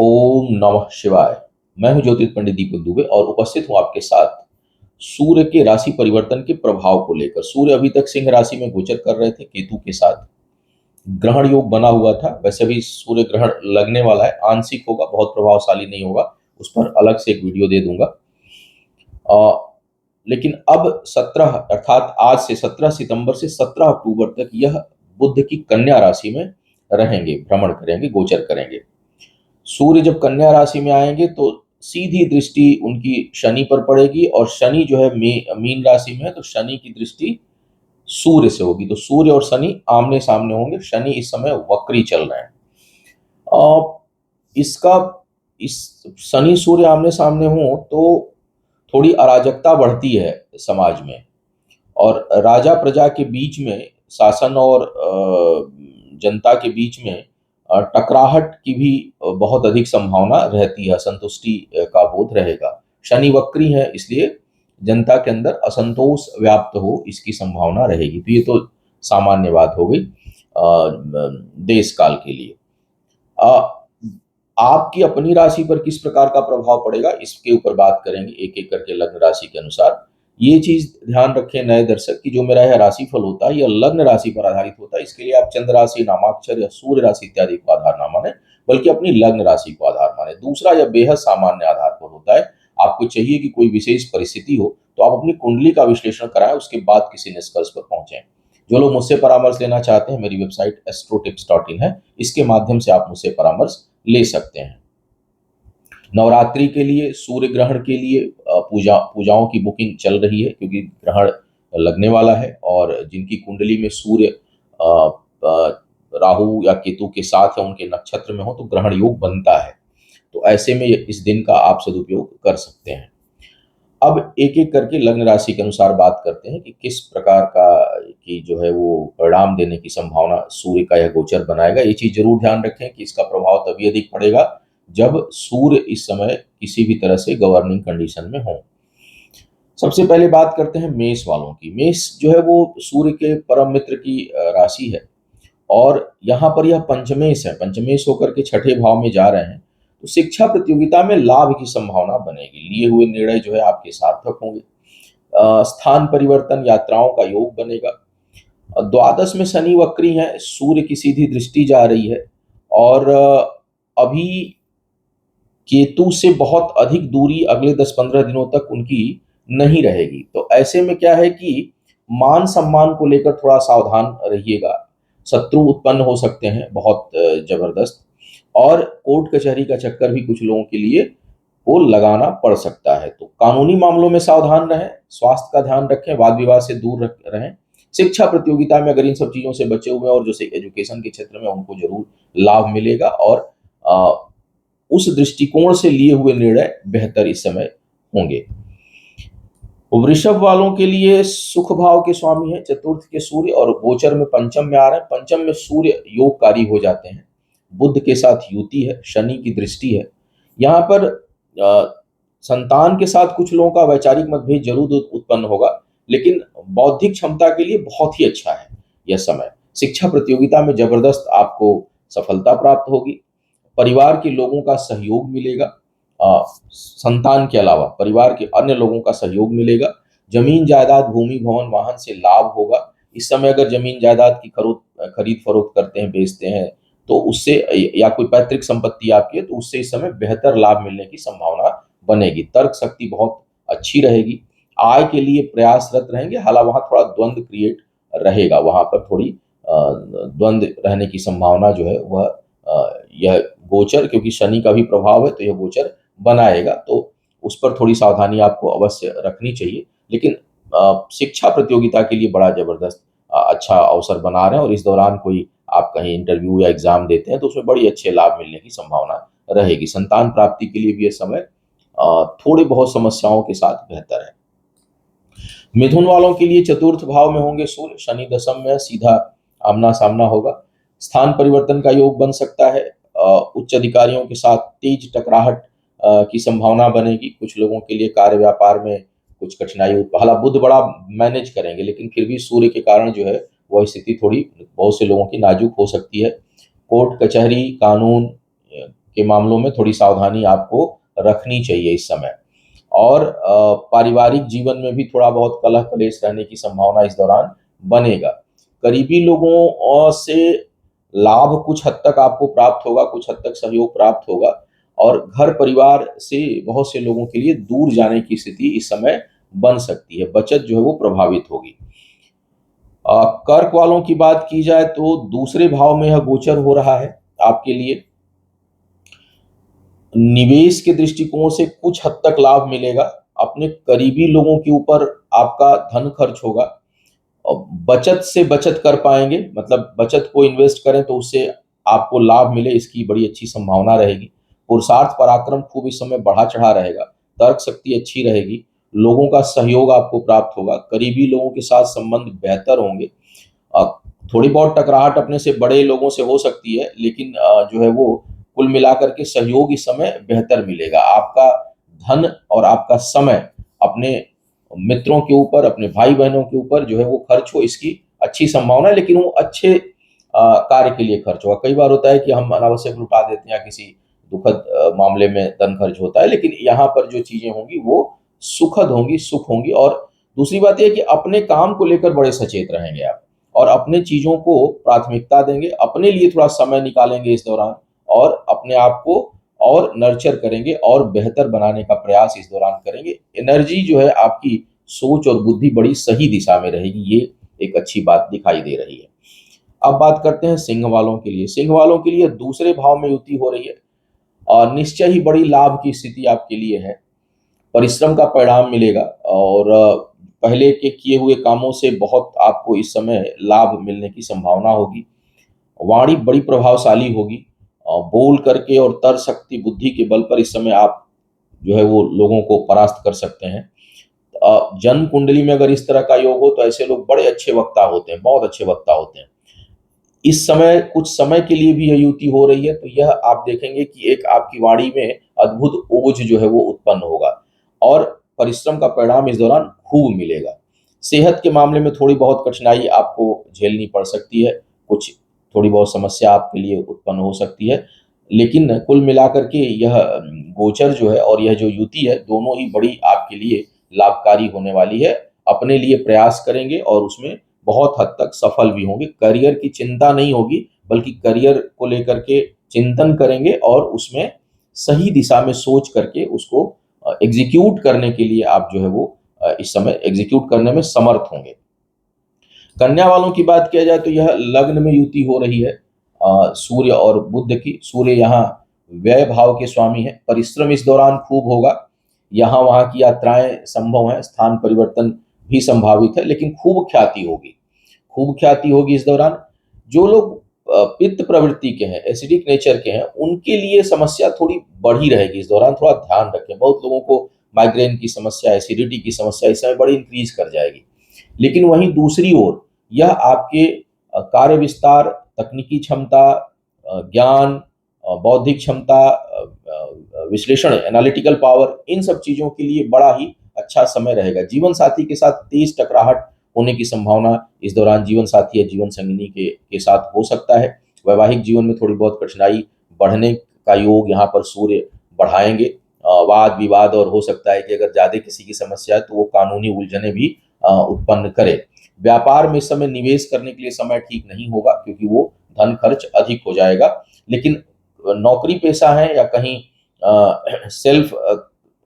ओम नमः शिवाय। मैं हूं ज्योतिष पंडित दीपक दुबे और उपस्थित हूं आपके साथ सूर्य के राशि परिवर्तन के प्रभाव को लेकर। सूर्य अभी तक सिंह राशि में गोचर कर रहे थे केतु के साथ। ग्रहण योग बना हुआ था। वैसे भी सूर्य ग्रहण लगने वाला है, आंशिक होगा, बहुत प्रभावशाली नहीं होगा। उस पर अलग से एक वीडियो दे दूंगा। लेकिन अब 17 अर्थात आज से 17 सितंबर से 17 अक्टूबर तक यह बुध की कन्या राशि में रहेंगे, भ्रमण करेंगे, गोचर करेंगे। सूर्य जब कन्या राशि में आएंगे तो सीधी दृष्टि उनकी शनि पर पड़ेगी और शनि जो है मीन राशि में है, तो शनि की दृष्टि सूर्य से होगी। तो सूर्य और शनि आमने सामने होंगे। शनि इस समय वक्री चल रहे हैं। इसका इस शनि सूर्य आमने सामने हो तो थोड़ी अराजकता बढ़ती है समाज में, और राजा प्रजा के बीच में, शासन और जनता के बीच में टकराहट की भी बहुत अधिक संभावना रहती है। असंतुष्टि का बोध रहेगा। शनि वक्री है, इसलिए जनता के अंदर असंतोष व्याप्त हो, इसकी संभावना रहेगी। तो ये तो सामान्य बात हो गई देश काल के लिए। आपकी अपनी राशि पर किस प्रकार का प्रभाव पड़ेगा, इसके ऊपर बात करेंगे एक एक करके लग्न राशि के अनुसार। ये चीज ध्यान रखें नए दर्शक कि जो मेरा यह राशिफल होता है यह लग्न राशि पर आधारित होता है। इसके लिए आप चंद्र राशि, नामाक्षर या सूर्य राशि इत्यादि को आधार ना माने, बल्कि अपनी लग्न राशि को आधार माने। दूसरा, यह बेहद सामान्य आधार पर होता है। आपको चाहिए कि कोई विशेष परिस्थिति हो तो आप अपनी कुंडली का विश्लेषण कराएं, उसके बाद किसी निष्कर्ष पर पहुंचे। जो लोग मुझसे परामर्श लेना चाहते हैं, मेरी वेबसाइट astrotips.in है, इसके माध्यम से आप मुझसे परामर्श ले सकते हैं। नवरात्रि के लिए, सूर्य ग्रहण के लिए पूजाओं की बुकिंग चल रही है, क्योंकि ग्रहण लगने वाला है। और जिनकी कुंडली में सूर्य राहु या केतु के साथ है, उनके नक्षत्र में हो, तो ग्रहण योग बनता है। तो ऐसे में इस दिन का आप सदुपयोग कर सकते हैं। अब एक एक करके लग्न राशि के अनुसार बात करते हैं कि किस प्रकार का की जो है वो परिणाम देने की संभावना सूर्य का यह गोचर बनाएगा। ये चीज जरूर ध्यान रखें कि इसका प्रभाव तभी अधिक पड़ेगा जब सूर्य इस समय किसी भी तरह से गवर्निंग कंडीशन में हो। सबसे पहले बात करते हैं मेष वालों की। मेष जो है वो सूर्य के परम मित्र की राशि है, और यहाँ पर यह पंचमेश है। पंचमेश होकर के छठे भाव में जा रहे हैं, तो शिक्षा प्रतियोगिता में लाभ की संभावना बनेगी। लिए हुए निर्णय जो है आपके सार्थक होंगे। स्थान परिवर्तन, यात्राओं का योग बनेगा। द्वादश में शनि वक्री है, सूर्य की सीधी दृष्टि जा रही है, और अभी केतु से बहुत अधिक दूरी अगले 10-15 दिनों तक उनकी नहीं रहेगी। तो ऐसे में क्या है कि मान सम्मान को लेकर थोड़ा सावधान रहिएगा। शत्रु उत्पन्न हो सकते हैं बहुत जबरदस्त, और कोर्ट कचहरी का चक्कर भी कुछ लोगों के लिए वो लगाना पड़ सकता है। तो कानूनी मामलों में सावधान रहें, स्वास्थ्य का ध्यान रखें, वाद विवाद से दूर रहें। शिक्षा प्रतियोगिता में अगर इन सब चीजों से बचे हुए हैं, और जो एजुकेशन के क्षेत्र में, उनको जरूर लाभ मिलेगा। और उस दृष्टिकोण से लिए हुए निर्णय बेहतर इस समय होंगे। वृषभ वालों के लिए सुख भाव के स्वामी है चतुर्थ के सूर्य, और गोचर में पंचम में आ रहे हैं। पंचम में सूर्य योगकारी हो जाते हैं। बुध के साथ युति है, शनि की दृष्टि है। यहाँ पर संतान के साथ कुछ लोगों का वैचारिक मतभेद जरूर उत्पन्न होगा, लेकिन बौद्धिक क्षमता के लिए बहुत ही अच्छा है यह समय। शिक्षा प्रतियोगिता में जबरदस्त आपको सफलता प्राप्त होगी। परिवार के लोगों का सहयोग मिलेगा। संतान के अलावा परिवार के अन्य लोगों का सहयोग मिलेगा। जमीन जायदाद, भूमि भवन, वाहन से लाभ होगा। इस समय अगर जमीन जायदाद की खरीद फरोख्त करते हैं, बेचते हैं, तो उससे, या कोई पैतृक संपत्ति आपकी है, तो उससे इस समय बेहतर लाभ मिलने की संभावना बनेगी। तर्क शक्ति बहुत अच्छी रहेगी। आय के लिए प्रयासरत रहेंगे। हालांकि वहां थोड़ा द्वंद्व क्रिएट रहेगा, वहां पर थोड़ी द्वंद्व रहने की संभावना जो है वह यह गोचर, क्योंकि शनि का भी प्रभाव है, तो यह गोचर बनाएगा। तो उस पर थोड़ी सावधानी आपको अवश्य रखनी चाहिए। लेकिन शिक्षा प्रतियोगिता के लिए बड़ा जबरदस्त अच्छा अवसर बना रहे हैं, और इस दौरान कोई आप कहीं इंटरव्यू या एग्जाम देते हैं तो उसमें बड़ी अच्छे लाभ मिलने की संभावना रहेगी। संतान प्राप्ति के लिए भी यह समय थोड़ी बहुत समस्याओं के साथ बेहतर है। मिथुन वालों के लिए चतुर्थ भाव में होंगे सूर्य, शनि दशम में, सीधा आमना सामना होगा। स्थान परिवर्तन का योग बन सकता है। उच्च अधिकारियों के साथ तेज टकराहट की संभावना बनेगी। कुछ लोगों के लिए कार्य व्यापार में कुछ कठिनाई, हालांकि बुध बड़ा मैनेज करेंगे, लेकिन फिर भी सूर्य के कारण जो है वह स्थिति थोड़ी बहुत से लोगों की नाजुक हो सकती है। कोर्ट कचहरी, कानून, के मामलों में थोड़ी सावधानी आपको रखनी चाहिए इस समय। और पारिवारिक जीवन में भी थोड़ा बहुत कलह कलेश रहने की संभावना इस दौरान बनेगा। करीबी लोगों से लाभ कुछ हद तक आपको प्राप्त होगा, कुछ हद तक सहयोग प्राप्त होगा, और घर परिवार से बहुत से लोगों के लिए दूर जाने की स्थिति इस समय बन सकती है। बचत जो है वो प्रभावित होगी। कर्क वालों की बात की जाए तो दूसरे भाव में यह गोचर हो रहा है आपके लिए। निवेश के दृष्टिकोण से कुछ हद तक लाभ मिलेगा। अपने करीबी लोगों के ऊपर आपका धन खर्च होगा, और बचत से बचत कर पाएंगे, मतलब बचत को इन्वेस्ट करें तो उससे आपको लाभ मिले, इसकी बड़ी अच्छी संभावना रहेगी। पुरुषार्थ पराक्रम खूब इस समय बढ़ा चढ़ा रहेगा, तर्क शक्ति अच्छी रहेगी, लोगों का सहयोग आपको प्राप्त होगा, करीबी लोगों के साथ संबंध बेहतर होंगे। अ, थोड़ी बहुत टकराहट अपने से बड़े लोगों से हो सकती है, लेकिन जो है वो कुल मिलाकर के सहयोग इस समय बेहतर मिलेगा। आपका धन और आपका समय अपने मित्रों के ऊपर, अपने भाई बहनों के ऊपर जो है वो खर्च हो, इसकी अच्छी संभावना है, लेकिन वो अच्छे कार्य के लिए खर्च होगा। कई बार होता है कि हम अनावश्यक लुटा देते हैं या किसी दुखद मामले में धन खर्च होता है, लेकिन यहाँ पर जो चीजें होंगी वो सुखद होंगी, सुख होंगी। और दूसरी बात यह है कि अपने काम को लेकर बड़े सचेत रहेंगे आप, और अपने चीजों को प्राथमिकता देंगे, अपने लिए थोड़ा समय निकालेंगे इस दौरान, और अपने आप को और नर्चर करेंगे और बेहतर बनाने का प्रयास इस दौरान करेंगे। एनर्जी जो है आपकी, सोच और बुद्धि बड़ी सही दिशा में रहेगी, ये एक अच्छी बात दिखाई दे रही है। अब बात करते हैं सिंह वालों के लिए। सिंह वालों के लिए दूसरे भाव में युति हो रही है, और निश्चय ही बड़ी लाभ की स्थिति आपके लिए है। परिश्रम का परिणाम मिलेगा, और पहले के किए हुए कामों से बहुत आपको इस समय लाभ मिलने की संभावना होगी। वाणी बड़ी प्रभावशाली होगी, बोल करके और तर्क शक्ति बुद्धि के बल पर इस समय आप जो है वो लोगों को परास्त कर सकते हैं। जन्म कुंडली में अगर इस तरह का योग हो तो ऐसे लोग बड़े अच्छे वक्ता होते हैं, बहुत अच्छे वक्ता होते हैं। इस समय कुछ समय के लिए भी यह युति हो रही है, तो यह आप देखेंगे कि एक आपकी वाणी में अद्भुत ओज जो है वो उत्पन्न होगा, और परिश्रम का परिणाम इस दौरान खूब मिलेगा। सेहत के मामले में थोड़ी बहुत कठिनाई आपको झेलनी पड़ सकती है, कुछ थोड़ी बहुत समस्या आपके लिए उत्पन्न हो सकती है, लेकिन कुल मिलाकर के यह गोचर जो है और यह जो युति है, दोनों ही बड़ी आपके लिए लाभकारी होने वाली है। अपने लिए प्रयास करेंगे और उसमें बहुत हद तक सफल भी होंगे। करियर की चिंता नहीं होगी, बल्कि करियर को लेकर के चिंतन करेंगे, और उसमें सही दिशा में सोच करके उसको एग्जीक्यूट करने के लिए आप जो है वो इस समय एग्जीक्यूट करने में समर्थ होंगे। कन्या वालों की बात किया जाए तो यह लग्न में युति हो रही है सूर्य और बुध की। सूर्य यहाँ व्यय भाव के स्वामी है, परिश्रम इस दौरान खूब होगा। यहाँ वहाँ की यात्राएं संभव है, स्थान परिवर्तन भी संभावित है, लेकिन खूब ख्याति होगी, खूब ख्याति होगी इस दौरान। जो लोग पित्त प्रवृत्ति के हैं, एसिडिक नेचर के हैं, उनके लिए समस्या थोड़ी बढ़ी रहेगी इस दौरान, थोड़ा ध्यान रखें। बहुत लोगों को माइग्रेन की समस्या, एसिडिटी की समस्या इस समय बड़ी इंक्रीज कर जाएगी। लेकिन वहीं दूसरी ओर यह आपके कार्य विस्तार, तकनीकी क्षमता, ज्ञान, बौद्धिक क्षमता, विश्लेषण, एनालिटिकल पावर, इन सब चीजों के लिए बड़ा ही अच्छा समय रहेगा। जीवन साथी के साथ तेज टकराहट होने की संभावना इस दौरान जीवन साथी या जीवन संगिनी के साथ हो सकता है। वैवाहिक जीवन में थोड़ी बहुत कठिनाई बढ़ने का योग यहाँ पर सूर्य बढ़ाएंगे। वाद विवाद, और हो सकता है कि अगर ज्यादा किसी की समस्या है तो वो कानूनी उलझने भी उत्पन्न करे। व्यापार में इस समय निवेश करने के लिए समय ठीक नहीं होगा, क्योंकि वो धन खर्च अधिक हो जाएगा। लेकिन नौकरी पेशा है या कहीं सेल्फ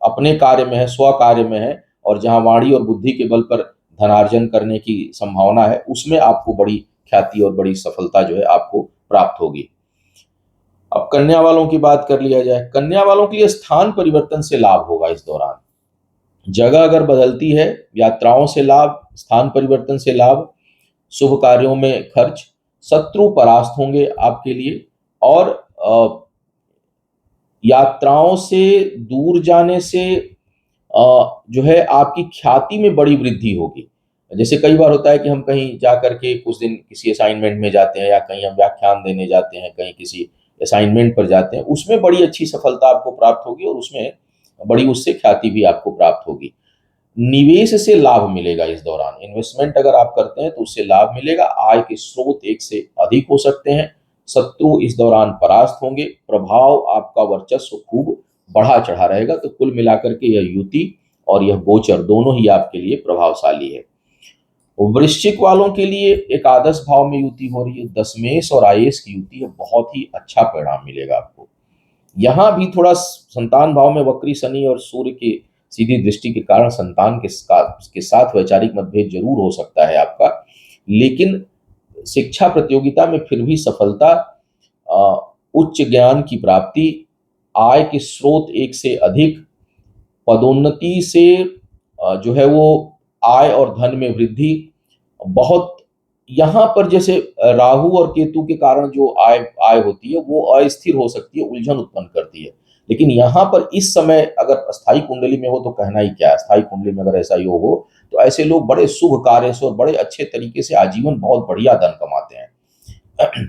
अपने कार्य में है, स्व कार्य में है, और जहां वाणी और बुद्धि के बल पर धनार्जन करने की संभावना है, उसमें आपको बड़ी ख्याति और बड़ी सफलता जो है आपको प्राप्त होगी। अब कन्या वालों की बात कर लिया जाए। कन्या वालों के लिए स्थान परिवर्तन से लाभ होगा इस दौरान। जगह अगर बदलती है, यात्राओं से लाभ, स्थान परिवर्तन से लाभ, शुभ कार्यों में खर्च, शत्रु परास्त होंगे आपके लिए, और यात्राओं से दूर जाने से जो है आपकी ख्याति में बड़ी वृद्धि होगी। जैसे कई बार होता है कि हम कहीं जा करके कुछ दिन किसी असाइनमेंट में जाते हैं, या कहीं हम व्याख्यान देने जाते हैं, कहीं किसी असाइनमेंट पर जाते हैं, उसमें बड़ी अच्छी सफलता आपको प्राप्त होगी, और उसमें बड़ी उससे ख्याति भी आपको प्राप्त होगी। निवेश से लाभ मिलेगा इस दौरान। इन्वेस्टमेंट अगर आप करते हैं तो उससे लाभ मिलेगा। आय के स्रोत एक से अधिक हो सकते हैं। शत्रु इस दौरान परास्त होंगे, प्रभाव आपका वर्चस्व खूब बढ़ा चढ़ा रहेगा। तो कुल मिलाकर के यह युति और यह गोचर दोनों ही आपके लिए प्रभावशाली है। वृश्चिक वालों के लिए एकादश भाव में युति हो रही है, दशमेश और आयेश की युति है, बहुत ही अच्छा परिणाम मिलेगा आपको। यहाँ भी थोड़ा संतान भाव में वक्री शनि और सूर्य की सीधी दृष्टि के कारण संतान के साथ वैचारिक मतभेद जरूर हो सकता है आपका, लेकिन शिक्षा प्रतियोगिता में फिर भी सफलता, उच्च ज्ञान की प्राप्ति, आय के स्रोत एक से अधिक, पदोन्नति से जो है वो आय और धन में वृद्धि बहुत। यहाँ पर जैसे राहु और केतु के कारण जो आय आय होती है वो अस्थिर हो सकती है, उलझन उत्पन्न करती है। लेकिन यहाँ पर इस समय अगर स्थायी कुंडली में हो तो कहना ही क्या है, स्थायी कुंडली में अगर ऐसा योग हो तो ऐसे लोग बड़े शुभ कार्य से और बड़े अच्छे तरीके से आजीवन बहुत बढ़िया धन कमाते हैं।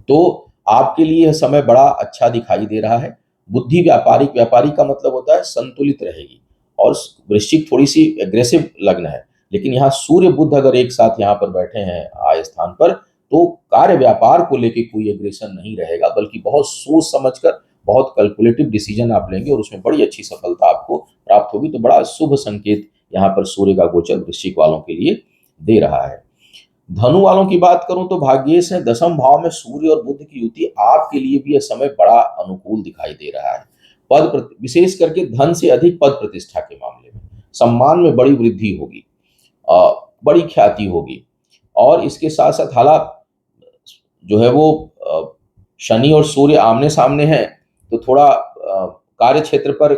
तो आपके लिए यह समय बड़ा अच्छा दिखाई दे रहा है। बुद्धि व्यापारिक, व्यापारी का मतलब होता है संतुलित रहेगी, और वृश्चिक थोड़ी सी एग्रेसिव लग्न है, लेकिन यहाँ सूर्य बुध अगर एक साथ यहाँ पर बैठे हैं आय स्थान पर, तो कार्य व्यापार को लेके कोई एग्रेशन नहीं रहेगा, बल्कि बहुत सोच समझकर बहुत कैलकुलेटिव डिसीजन आप लेंगे और उसमें बड़ी अच्छी सफलता आपको प्राप्त होगी। तो बड़ा शुभ संकेत यहाँ पर सूर्य का गोचर वृश्चिक वालों के लिए दे रहा है। धनु वालों की बात करूं तो भाग्येश है, दशम भाव में सूर्य और बुध की युति आपके लिए भी यह समय बड़ा अनुकूल दिखाई दे रहा है। विशेष करके धन से अधिक पद प्रतिष्ठा के मामले में सम्मान में बड़ी वृद्धि होगी, बड़ी ख्याति होगी। और इसके साथ साथ हालांकि जो है वो शनि और सूर्य आमने सामने हैं, तो थोड़ा कार्य क्षेत्र पर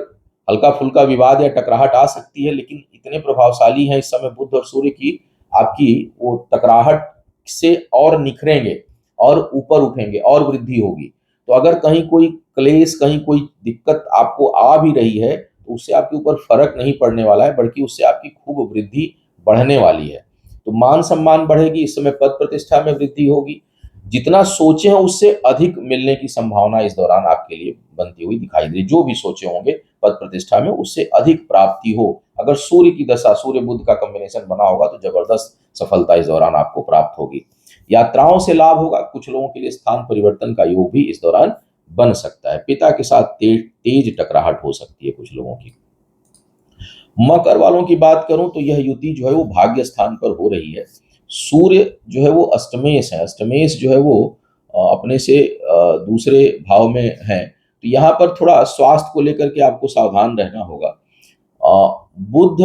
हल्का फुल्का विवाद या टकराहट आ सकती है, लेकिन इतने प्रभावशाली हैं इस समय बुध और सूर्य की, आपकी वो टकराहट से और निखरेंगे और ऊपर उठेंगे और वृद्धि होगी। तो अगर कहीं कोई क्लेश, कहीं कोई दिक्कत आपको आ भी रही है तो उससे आपके ऊपर फर्क नहीं पड़ने वाला है, बल्कि उससे आपकी खूब वृद्धि बढ़ने वाली है। तो मान सम्मान बढ़ेगी, इस समय पद प्रतिष्ठा में वृद्धि होगी, जितना सोचे हैं उससे अधिक मिलने की संभावना इस दौरान आपके लिए बनती हुई दिखाई दे। जो भी सोचे होंगे पद प्रतिष्ठा में उससे अधिक प्राप्ति हो। अगर सूर्य की दशा, सूर्य बुध का कॉम्बिनेशन बना होगा तो जबरदस्त सफलता इस दौरान आपको प्राप्त होगी। यात्राओं से लाभ होगा, कुछ लोगों के लिए स्थान परिवर्तन का योग भी इस दौरान बन सकता है। पिता के साथ तेज टकराहट हो सकती है कुछ लोगों की। मकर वालों की बात करूं तो यह युति जो है वो भाग्य स्थान पर हो रही है। सूर्य जो है वो अष्टमेश है, अष्टमेश जो है वो अपने से दूसरे भाव में है, तो यहाँ पर थोड़ा स्वास्थ्य को लेकर के आपको सावधान रहना होगा। बुध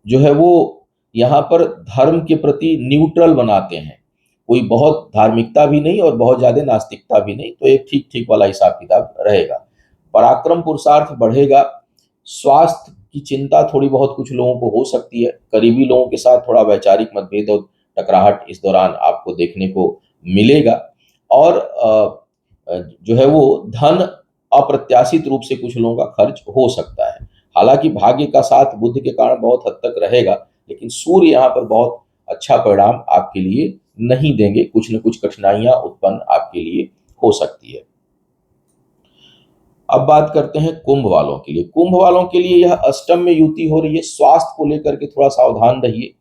जो है वो यहाँ पर धर्म के प्रति न्यूट्रल बनाते हैं, कोई बहुत धार्मिकता भी नहीं और बहुत ज्यादा नास्तिकता भी नहीं, तो एक ठीक ठीक वाला हिसाब किताब रहेगा। पराक्रम पुरुषार्थ बढ़ेगा, स्वास्थ्य की चिंता थोड़ी बहुत कुछ लोगों को हो सकती है, करीबी लोगों के साथ थोड़ा वैचारिक मतभेद और टकराहट इस दौरान आपको देखने को मिलेगा। और जो है वो धन अप्रत्याशित रूप से कुछ लोगों का खर्च हो सकता है। हालांकि भाग्य का साथ बुद्ध के कारण बहुत हद तक रहेगा, लेकिन सूर्य यहाँ पर बहुत अच्छा परिणाम आपके लिए नहीं देंगे, कुछ न कुछ कठिनाइयां उत्पन्न आपके लिए हो सकती है। अब बात करते हैं कुंभ वालों के लिए। कुंभ वालों के लिए यह अष्टम में युति हो रही है, स्वास्थ्य को लेकर के थोड़ा सावधान रहिए।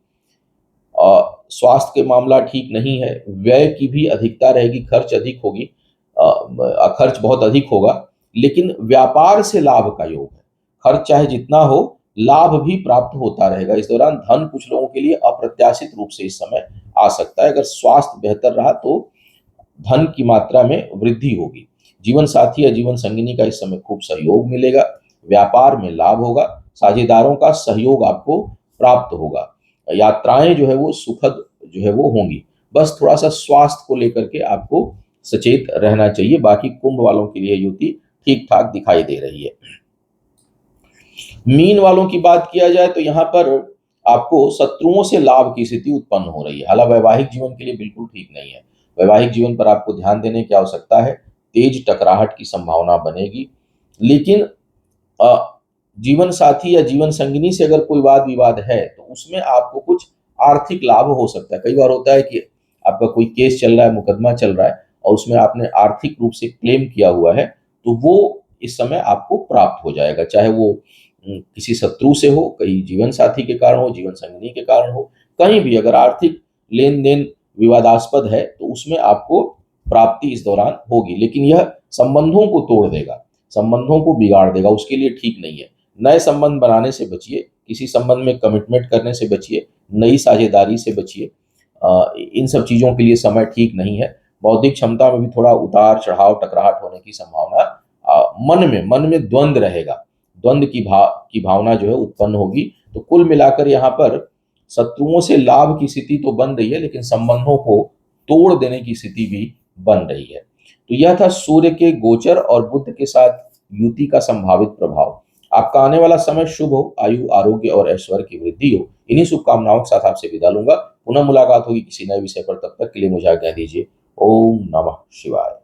स्वास्थ्य के मामला ठीक नहीं है, व्यय की भी अधिकता रहेगी, खर्च अधिक होगी, खर्च बहुत अधिक होगा, लेकिन व्यापार से लाभ का योग है। खर्च चाहे जितना हो, लाभ भी प्राप्त होता रहेगा इस दौरान। धन कुछ लोगों के लिए अप्रत्याशित रूप से इस समय आ सकता है। अगर स्वास्थ्य बेहतर रहा तो धन की मात्रा में वृद्धि होगी। जीवन साथी या जीवन संगिनी का इस समय खूब सहयोग मिलेगा, व्यापार में लाभ होगा, साझेदारों का सहयोग आपको प्राप्त होगा, यात्राएं जो है वो सुखद जो है वो होंगी। बस थोड़ा सा स्वास्थ्य को लेकर के आपको सचेत रहना चाहिए। बाकी कुंभ वालों के लिए युति ठीक ठाक दिखाई दे रही है। मीन वालों की बात किया जाए तो यहाँ पर आपको शत्रुओं से लाभ की स्थिति उत्पन्न हो रही है। हालांकि वैवाहिक जीवन के लिए बिल्कुल ठीक नहीं है, वैवाहिक जीवन पर आपको ध्यान देने की आवश्यकता है। तेज टकराहट की संभावना बनेगी, लेकिन जीवन साथी या जीवन संगिनी से अगर कोई वाद विवाद है तो उसमें आपको कुछ आर्थिक लाभ हो सकता है। कई बार होता है कि आपका कोई केस चल रहा है, मुकदमा चल रहा है और उसमें आपने आर्थिक रूप से क्लेम किया हुआ है, तो वो इस समय आपको प्राप्त हो जाएगा, चाहे वो किसी शत्रु से हो, कहीं जीवन साथी के कारण हो, जीवन संगिनी के कारण हो, कहीं भी अगर आर्थिक लेन देन विवादास्पद है तो उसमें आपको प्राप्ति इस दौरान होगी, लेकिन यह संबंधों को तोड़ देगा, संबंधों को बिगाड़ देगा, उसके लिए ठीक नहीं है। नए संबंध बनाने से बचिए, किसी संबंध में कमिटमेंट करने से बचिए, नई साझेदारी से बचिए। इन सब चीज़ों के लिए समय ठीक नहीं है। बौद्धिक क्षमता में भी थोड़ा उतार-चढ़ाव, टकराहट होने की संभावना, मन में द्वंद्व रहेगा, द्वंद्व की भावना जो है उत्पन्न होगी। तो कुल मिलाकर यहाँ पर शत्रुओं से लाभ की स्थिति तो बन रही है, लेकिन संबंधों को तोड़ देने की स्थिति भी बन रही है। तो यह था सूर्य के गोचर और बुध के साथ युति का संभावित प्रभाव। आपका आने वाला समय शुभ हो, आयु, आरोग्य और ऐश्वर्य की वृद्धि हो। इन्हीं शुभकामनाओं के साथ आपसे विदा लूंगा। पुनः मुलाकात होगी किसी नए विषय पर, तब तक के लिए मुझे आज्ञा दीजिए। ओम नमः शिवाय।